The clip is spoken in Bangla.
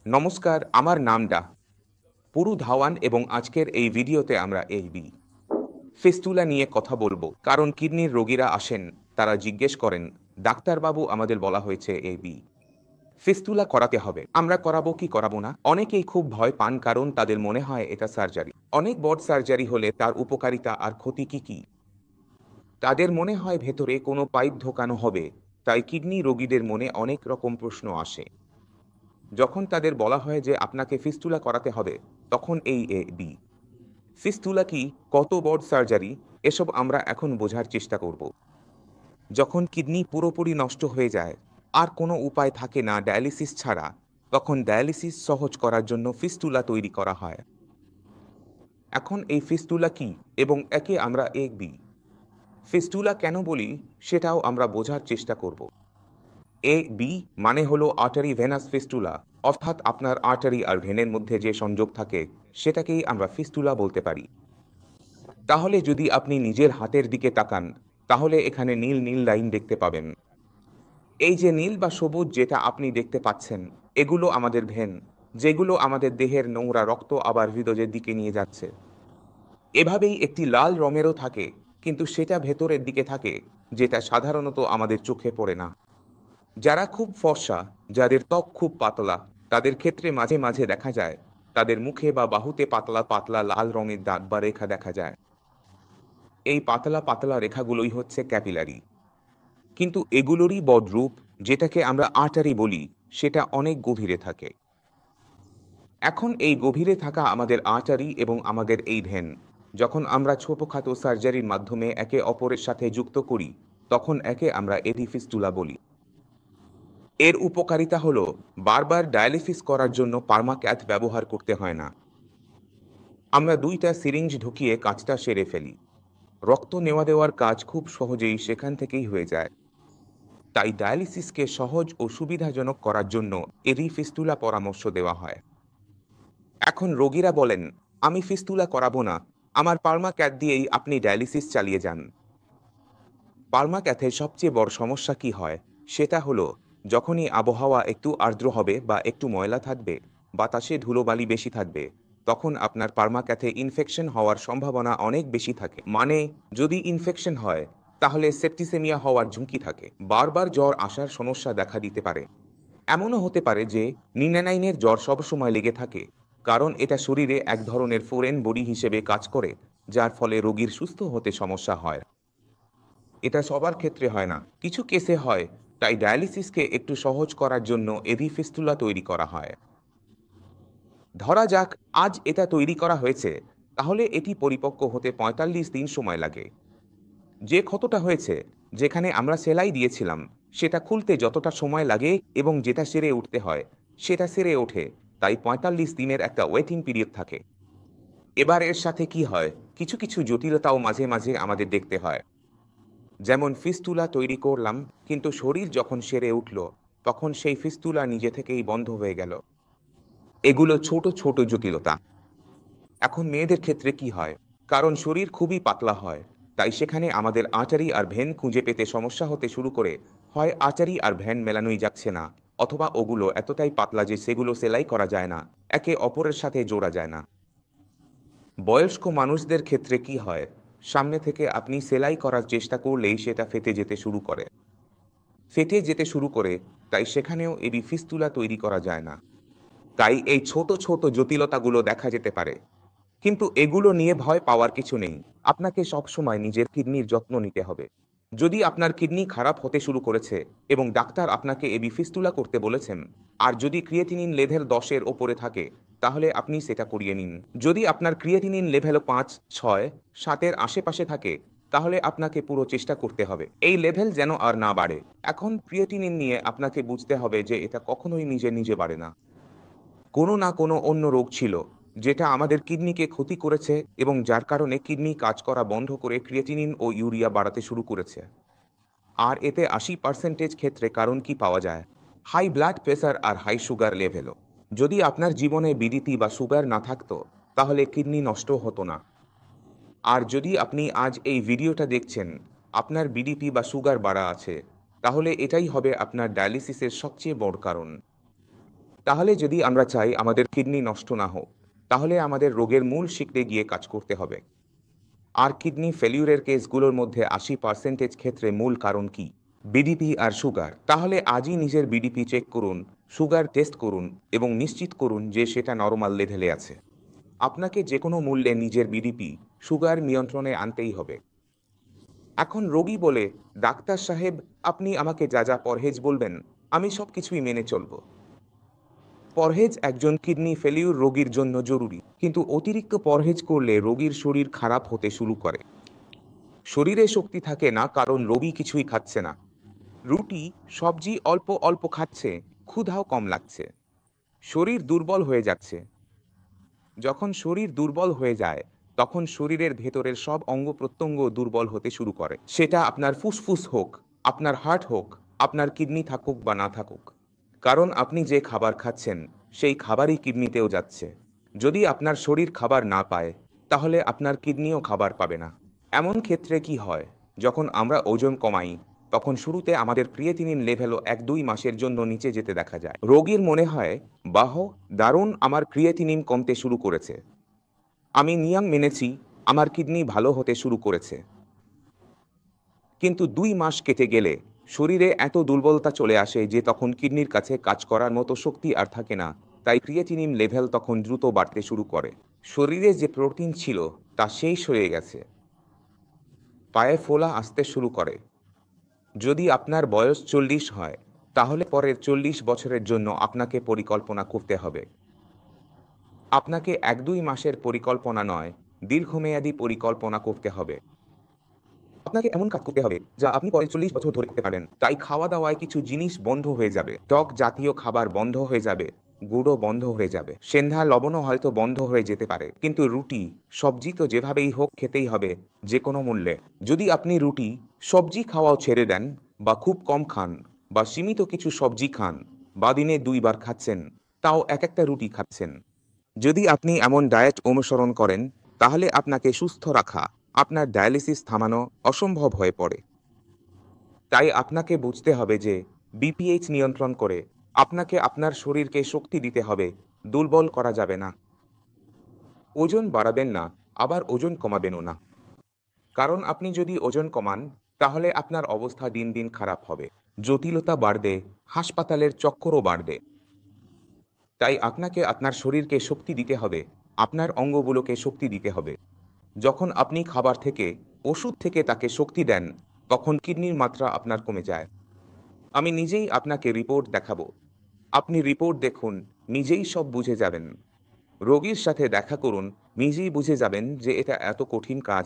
নমস্কার, আমার নাম পুরু ধাওয়ান এবং আজকের এই ভিডিওতে আমরা ফিস্টুলা নিয়ে কথা বলবো। কারণ কিডনির রোগীরা আসেন, তারা জিজ্ঞেস করেন, ডাক্তারবাবু আমাদের বলা হয়েছে ফিস্টুলা করাতে হবে, আমরা করাবো কি করাবো না? অনেকেই খুব ভয় পান কারণ তাদের মনে হয় এটা সার্জারি। অনেক বড় সার্জারি হলে তার উপকারিতা আর ক্ষতি কি কি তাদের মনে হয় ভেতরে কোনো পাইপ ঢোকানো হবে। তাই কিডনি রোগীদের মনে অনেক রকম প্রশ্ন আসে। যখন তাদের বলা হয় যে আপনাকে ফিস্টুলা করাতে হবে, তখন এই ফিস্টুলা কি, কত বড় সার্জারি, এসব আমরা এখন বোঝার চেষ্টা করব। যখন কিডনি পুরোপুরি নষ্ট হয়ে যায়, আর কোনো উপায় থাকে না ডায়ালিসিস ছাড়া, তখন ডায়ালিসিস সহজ করার জন্য ফিস্টুলা তৈরি করা হয়। এখন এই ফিস্টুলা কি এবং একে আমরা ফিস্টুলা কেন বলি, সেটাও আমরা বোঝার চেষ্টা করব। মানে হলো আর্টারি ভেনাস ফিস্টুলা, অর্থাৎ আপনার আর্টারি আর ভেনের মধ্যে যে সংযোগ থাকে সেটাকেই আমরা ফিস্টুলা বলতে পারি। তাহলে যদি আপনি নিজের হাতের দিকে তাকান, তাহলে এখানে নীল নীল লাইন দেখতে পাবেন। এই যে নীল বা সবুজ যেটা আপনি দেখতে পাচ্ছেন, এগুলো আমাদের ভেন, যেগুলো আমাদের দেহের নোংরা রক্ত আবার হৃদয়ের দিকে নিয়ে যাচ্ছে। এভাবেই একটি লাল রঙেরও থাকে, কিন্তু সেটা ভেতরের দিকে থাকে, যেটা সাধারণত আমাদের চোখে পড়ে না। যারা খুব ফর্সা, যাদের ত্বক খুব পাতলা, তাদের ক্ষেত্রে মাঝে মাঝে দেখা যায় তাদের মুখে বা বাহুতে পাতলা পাতলা লাল রঙের দাগ বা রেখা দেখা যায়। এই পাতলা পাতলা রেখাগুলোই হচ্ছে ক্যাপিলারি। কিন্তু এগুলোরই বদরূপ, যেটাকে আমরা আর্টারি বলি, সেটা অনেক গভীরে থাকে। এখন এই গভীরে থাকা আমাদের আর্টারি এবং আমাদের এই ভেন যখন আমরা ছোটখাটো সার্জারির মাধ্যমে একে অপরের সাথে যুক্ত করি, তখন একে আমরা ফিস্টুলা বলি। এর উপকারিতা হলো বারবার ডায়ালিসিস করার জন্য পার্মাক্যাথ ব্যবহার করতে হয় না। আমরা 2টা সিরিঞ্জ ঢুকিয়ে কাজটা সেরে ফেলি। রক্ত নেওয়া দেওয়ার কাজ খুব সহজেই সেখান থেকেই হয়ে যায়। তাই ডায়ালিসিসকে সহজ ও সুবিধাজনক করার জন্য ফিস্টুলা পরামর্শ দেওয়া হয়। এখন রোগীরা বলেন, আমি ফিস্টুলা করাবো না, আমার পার্মাক্যাথ দিয়েই আপনি ডায়ালিসিস চালিয়ে যান। পার্মাক্যাথের সবচেয়ে বড় সমস্যা কি হয়, সেটা হলো যখনই আবহাওয়া একটু আর্দ্র হবে বা একটু ময়লা থাকবে, বাতাসে ধুলোবালি বেশি থাকবে, তখন আপনার পার্মাক্যাথে ইনফেকশন হওয়ার সম্ভাবনা অনেক বেশি থাকে। মানে, যদি ইনফেকশন হয়, তাহলে সেপ্টিসেমিয়া হওয়ার ঝুঁকি থাকে, বারবার জ্বর আসার সমস্যা দেখা দিতে পারে। এমনও হতে পারে যে নিনানাইনের জ্বর সবসময় লেগে থাকে, কারণ এটা শরীরে এক ধরনের ফরেন বডি হিসেবে কাজ করে, যার ফলে রোগীর সুস্থ হতে সমস্যা হয়। এটা সবার ক্ষেত্রে হয় না, কিছু কেসে হয়। তাই ডায়ালিসিসকে একটু সহজ করার জন্য ফিস্টুলা তৈরি করা হয়। ধরা যাক আজ এটা তৈরি করা হয়েছে, তাহলে এটি পরিপক্ক হতে 45 দিন সময় লাগে। যে ক্ষতটা হয়েছে, যেখানে আমরা সেলাই দিয়েছিলাম, সেটা খুলতে যতটা সময় লাগে এবং যেটা সেরে উঠতে হয়, সেটা সেরে ওঠে। তাই 45 দিনের একটা ওয়েটিং পিরিয়ড থাকে। এবার এর সাথে কি হয়, কিছু কিছু জটিলতাও মাঝে মাঝে আমাদের দেখতে হয়। যেমন ফিস্টুলা তৈরি করলাম, কিন্তু শরীর যখন সেরে উঠল, তখন সেই ফিস্টুলা নিজে থেকেই বন্ধ হয়ে গেল। এগুলো ছোট ছোট জটিলতা। এখন মেয়েদের ক্ষেত্রে কি হয়, কারণ শরীর খুবই পাতলা হয়, তাই সেখানে আমাদের আর্টারি আর ভেন খুঁজে পেতে সমস্যা হতে শুরু করে। হয় আর্টারি আর ভেন মেলানোই যাচ্ছে না, অথবা ওগুলো এতটাই পাতলা যে সেগুলো সেলাই করা যায় না, একে অপরের সাথে জোড়া যায় না। বয়স্ক মানুষদের ক্ষেত্রে কি হয়, সামনে থেকে আপনি সেলাই করার চেষ্টা করলেই সেটা ফেটে যেতে শুরু করে, তাই সেখানেও ফিস্টুলা তৈরি করা যায় না। তাই এই ছোট ছোট জটিলতাগুলো দেখা যেতে পারে, কিন্তু এগুলো নিয়ে ভয় পাওয়ার কিছু নেই। আপনাকে সবসময় নিজের কিডনির যত্ন নিতে হবে। যদি আপনার কিডনি খারাপ হতে শুরু করেছে এবং ডাক্তার আপনাকে ফিস্টুলা করতে বলেছেন, আর যদি ক্রিয়েটিনিন লেভেল 10-এর ওপরে থাকে, তাহলে আপনি সেটা করিয়ে নিন। যদি আপনার ক্রিয়েটিনিন লেভেল 5, 6, 7-এর আশেপাশে থাকে, তাহলে আপনাকে পুরো চেষ্টা করতে হবে এই লেভেল যেন আর না বাড়ে। এখন ক্রিয়েটিনিন নিয়ে আপনাকে বুঝতে হবে যে এটা কখনোই নিজে নিজে বাড়ে না। কোনো না কোনো অন্য রোগ ছিল, যেটা আমাদের কিডনিকে ক্ষতি করেছে এবং যার কারণে কিডনি কাজ করা বন্ধ করে ক্রিয়েটিনিন ও ইউরিয়া বাড়াতে শুরু করেছে। আর এতে 80% ক্ষেত্রে কারণ কি পাওয়া যায়, হাই ব্লাড প্রেসার আর হাই সুগার লেভেলও। যদি আপনার জীবনে বিডিটি বা সুগার না থাকতো, তাহলে কিডনি নষ্ট হতো না। আর যদি আপনি আজ এই ভিডিওটা দেখছেন, আপনার বিডিপি বা সুগার বাড়া আছে, তাহলে এটাই হবে আপনার ডায়ালিসিসের সবচেয়ে বড় কারণ। তাহলে যদি আমরা চাই আমাদের কিডনি নষ্ট না হোক, তাহলে আমাদের রোগের মূল শিকড়ে গিয়ে কাজ করতে হবে। আর কিডনি ফেলিউরের কেসগুলোর মধ্যে 80% ক্ষেত্রে মূল কারণ কি? বিডিপি আর সুগার। তাহলে আজই নিজের বিডিপি চেক করুন, সুগার টেস্ট করুন এবং নিশ্চিত করুন যে সেটা নরমাল লেভেলে আছে। আপনাকে যে কোনো মূল্যে নিজের বিডিপি, সুগার নিয়ন্ত্রণে আনতেই হবে। এখন রোগী বলে, ডাক্তার সাহেব, আপনি আমাকে যা যা পরহেজ বলবেন আমি সব কিছুই মেনে চলব। পরহেজ একজন কিডনি ফেলিউর রোগীর জন্য জরুরি, কিন্তু অতিরিক্ত পরহেজ করলে রোগীর শরীর খারাপ হতে শুরু করে। শরীরে শক্তি থাকে না কারণ রোগী কিছুই খাচ্ছে না। রুটি, সবজি অল্প অল্প খাচ্ছে, ক্ষুধাও কম লাগছে। শরীর দুর্বল হয়ে যাচ্ছে। যখন শরীর দুর্বল হয়ে যায় তখন শরীরের ভেতরের সব অঙ্গ প্রত্যঙ্গ দুর্বল হতে শুরু করে। সেটা আপনার ফুসফুস হোক, আপনার হার্ট হোক, আপনার কিডনি থাকুক বা না থাকুক। কারণ আপনি যে খাবার খাচ্ছেন সেই খাবারই কিডনিতেও যাচ্ছে। যদি আপনার শরীর খাবার না পায় তাহলে আপনার কিডনিও খাবার পাবে না। এমন ক্ষেত্রে কি হয়, যখন আমরা ওজন কমাই তখন শুরুতে আমাদের ক্রিয়েটিনিন লেভেলও 1-2 মাসের জন্য নিচে যেতে দেখা যায়। রোগীর মনে হয়, বাহ, দারুণ, আমার ক্রিয়েটিনিন কমতে শুরু করেছে, আমি নিয়ম মেনেছি, আমার কিডনি ভালো হতে শুরু করেছে। কিন্তু 2 মাস কেটে গেলে শরীরে এত দুর্বলতা চলে আসে যে তখন কিডনির কাছে কাজ করার মতো শক্তি আর থাকে না, তাই ক্রিয়েটিনিন লেভেল তখন দ্রুত বাড়তে শুরু করে। শরীরে যে প্রোটিন ছিল তা শেষ হয়ে গেছে। পায়ে ফোলা আসতে শুরু করে। যদি আপনার বয়স 40 হয় তাহলে পরের 40 বছরের জন্য আপনাকে পরিকল্পনা করতে হবে। আপনাকে 1-2 মাসের পরিকল্পনা নয়, দীর্ঘমেয়াদী পরিকল্পনা করতে হবে। আপনাকে এমন কাজ করতে হবে যা আপনি পরে 40 বছর ধরে করতে পারেন। তাই খাওয়া দাওয়ায় কিছু জিনিস বন্ধ হয়ে যাবে। টক জাতীয় খাবার বন্ধ হয়ে যাবে, গুঁড়ো বন্ধ হয়ে যাবে, সেন্ধা লবণও হয়তো বন্ধ হয়ে যেতে পারে। কিন্তু রুটি, সবজি তো যেভাবেই হোক খেতেই হবে, যে কোনো মূল্যে। যদি আপনি রুটি, সবজি খাওয়াও ছেড়ে দেন বা খুব কম খান বা সীমিত কিছু সবজি খান বা দিনে 2 বার খাচ্ছেন, তাও এক একটা রুটি খাচ্ছেন, যদি আপনি এমন ডায়েট অনুসরণ করেন তাহলে আপনাকে সুস্থ রাখা, আপনার ডায়ালিসিস থামানো অসম্ভব হয়ে পড়ে। তাই আপনাকে বুঝতে হবে যে বিপিএইচ নিয়ন্ত্রণ করে আপনাকে আপনার শরীরকে শক্তি দিতে হবে, দুর্বল করা যাবে না। ওজন বাড়াবেন না, আবার ওজন কমাবেনও না। কারণ আপনি যদি ওজন কমান তাহলে আপনার অবস্থা দিন দিন খারাপ হবে, জটিলতা বাড়বে, হাসপাতালের চক্করও বাড়বে। তাই আপনাকে আপনার শরীরকে শক্তি দিতে হবে, আপনার অঙ্গগুলোকে শক্তি দিতে হবে। যখন আপনি খাবার থেকে, ওষুধ থেকে তাকে শক্তি দেন তখন কিডনির মাত্রা আপনার কমে যায়। আমি নিজেই আপনাকে রিপোর্ট দেখাবো। আপনি রিপোর্ট দেখুন, নিজেই সব বুঝে যাবেন। রোগীর সাথে দেখা করুন, নিজেই বুঝে যাবেন যে এটা এত কঠিন কাজ।